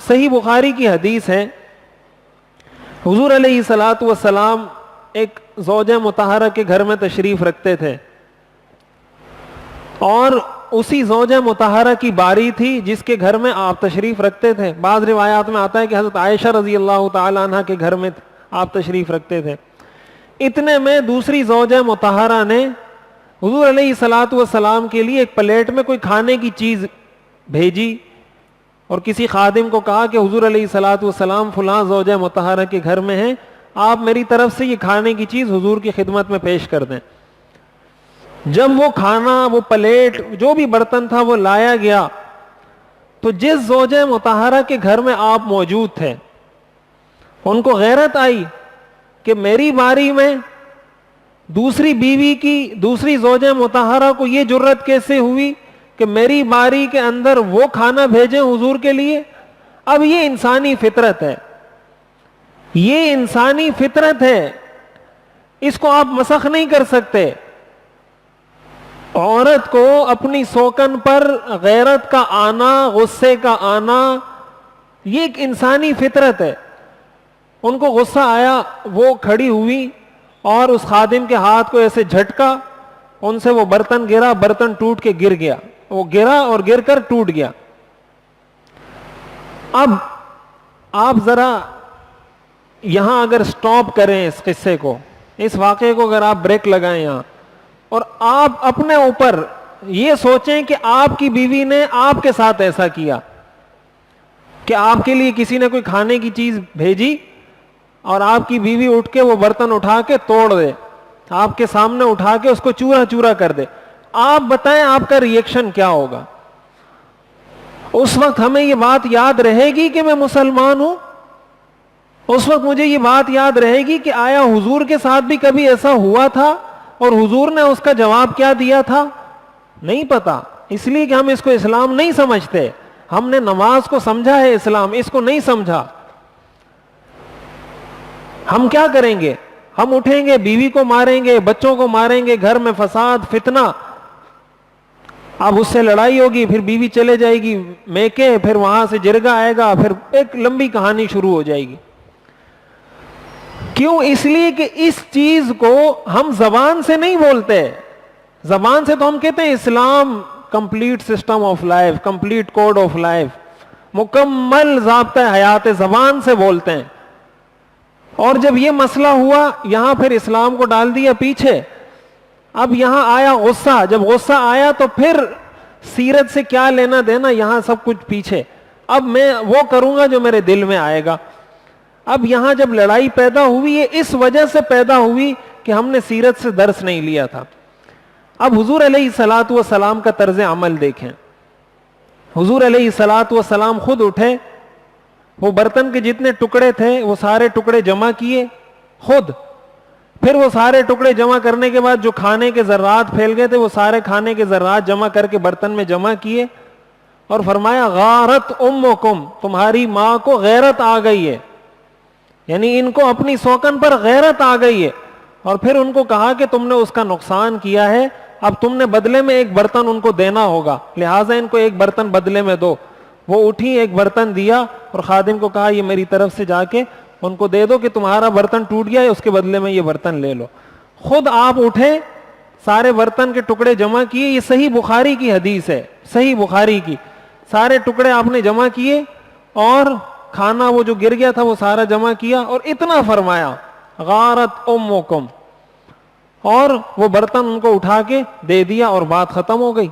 صحیح بخاری کی حدیث ہے، حضور علیہ الصلوۃ والسلام ایک زوجہ مطہرہ کے گھر میں تشریف رکھتے تھے، اور اسی زوجہ مطہرہ کی باری تھی جس کے گھر میں آپ تشریف رکھتے تھے۔ بعض روایات میں آتا ہے کہ حضرت عائشہ رضی اللہ تعالی عنہ کے گھر میں آپ تشریف رکھتے تھے۔ اتنے میں دوسری زوجہ مطہرہ نے حضور علیہ الصلوۃ والسلام کے لیے ایک پلیٹ میں کوئی کھانے کی چیز بھیجی، اور کسی خادم کو کہا کہ حضور علیہ الصلوۃ والسلام فلاں زوجہ مطہرہ کے گھر میں ہیں، آپ میری طرف سے یہ کھانے کی چیز حضور کی خدمت میں پیش کر دیں۔ جب وہ کھانا، وہ پلیٹ، جو بھی برتن تھا وہ لایا گیا، تو جس زوجہ مطہرہ کے گھر میں آپ موجود تھے ان کو غیرت آئی کہ میری باری میں دوسری بیوی کی، دوسری زوجہ مطہرہ کو یہ جرت کیسے ہوئی کہ میری باری کے اندر وہ کھانا بھیجیں حضور کے لیے۔ اب یہ انسانی فطرت ہے، یہ انسانی فطرت ہے، اس کو آپ مسخ نہیں کر سکتے۔ عورت کو اپنی سوکن پر غیرت کا آنا، غصے کا آنا، یہ ایک انسانی فطرت ہے۔ ان کو غصہ آیا، وہ کھڑی ہوئی اور اس خادم کے ہاتھ کو ایسے جھٹکا، ان سے وہ برتن گرا، برتن ٹوٹ کے گر گیا، وہ گرا اور گر کر ٹوٹ گیا۔ اب آپ ذرا یہاں اگر سٹاپ کریں اس قصے کو، اس واقعے کو اگر آپ بریک لگائیں یہاں، اور آپ اپنے اوپر یہ سوچیں کہ آپ کی بیوی نے آپ کے ساتھ ایسا کیا کہ آپ کے لیے کسی نے کوئی کھانے کی چیز بھیجی اور آپ کی بیوی اٹھ کے وہ برتن اٹھا کے توڑ دے، آپ کے سامنے اٹھا کے اس کو چورا چورا کر دے، آپ بتائیں آپ کا ریئیکشن کیا ہوگا؟ اس وقت ہمیں یہ بات یاد رہے گی کہ میں مسلمان ہوں؟ اس وقت مجھے یہ بات یاد رہے گی کہ آیا حضور کے ساتھ بھی کبھی ایسا ہوا تھا اور حضور نے اس کا جواب کیا دیا تھا؟ نہیں پتا، اس لیے کہ ہم اس کو اسلام نہیں سمجھتے۔ ہم نے نماز کو سمجھا ہے اسلام، اس کو نہیں سمجھا۔ ہم کیا کریں گے؟ ہم اٹھیں گے، بیوی کو ماریں گے، بچوں کو ماریں گے، گھر میں فساد فتنہ، اب اس سے لڑائی ہوگی، پھر بیوی چلے جائے گی میکے، پھر وہاں سے جرگا آئے گا، پھر ایک لمبی کہانی شروع ہو جائے گی۔ کیوں؟ اس لیے کہ اس چیز کو ہم زبان سے نہیں بولتے۔ زبان سے تو ہم کہتے ہیں Islam complete system of life, complete code of life, مکمل ضابطہ حیات، زبان سے بولتے ہیں۔ اور جب یہ مسئلہ ہوا، یہاں پھر اسلام کو ڈال دیا پیچھے۔ اب یہاں آیا غصہ، جب غصہ آیا تو پھر سیرت سے کیا لینا دینا، یہاں سب کچھ پیچھے۔ اب میں وہ کروں گا جو میرے دل میں آئے گا۔ اب یہاں جب لڑائی پیدا ہوئی، یہ اس وجہ سے پیدا ہوئی کہ ہم نے سیرت سے درس نہیں لیا تھا۔ اب حضور علیہ الصلوۃ والسلام کا طرز عمل دیکھیں۔ حضور علیہ الصلوۃ والسلام خود اٹھے، وہ برتن کے جتنے ٹکڑے تھے وہ سارے ٹکڑے جمع کیے خود، پھر وہ سارے ٹکڑے جمع کرنے کے بعد جو کھانے کے ذرات پھیل گئے تھے وہ سارے کھانے کے ذرات جمع کر کے برتن میں جمع کیے، اور فرمایا غارت امکم، تمہاری ماں کو غیرت آ گئی ہے، یعنی ان کو اپنی سوکن پر غیرت آ گئی ہے۔ اور پھر ان کو کہا کہ تم نے اس کا نقصان کیا ہے، اب تم نے بدلے میں ایک برتن ان کو دینا ہوگا، لہٰذا ان کو ایک برتن بدلے میں دو۔ وہ اٹھی، ایک برتن دیا، اور خادم کو کہا یہ میری طرف سے جا کے ان کو دے دو کہ تمہارا برتن ٹوٹ گیا ہے، اس کے بدلے میں یہ برتن لے لو۔ خود آپ اٹھے، سارے برتن کے ٹکڑے جمع کیے، یہ صحیح بخاری کی حدیث ہے، صحیح بخاری کی، سارے ٹکڑے آپ نے جمع کیے، اور کھانا وہ جو گر گیا تھا وہ سارا جمع کیا، اور اتنا فرمایا غارت امکم، اور وہ برتن ان کو اٹھا کے دے دیا، اور بات ختم ہو گئی۔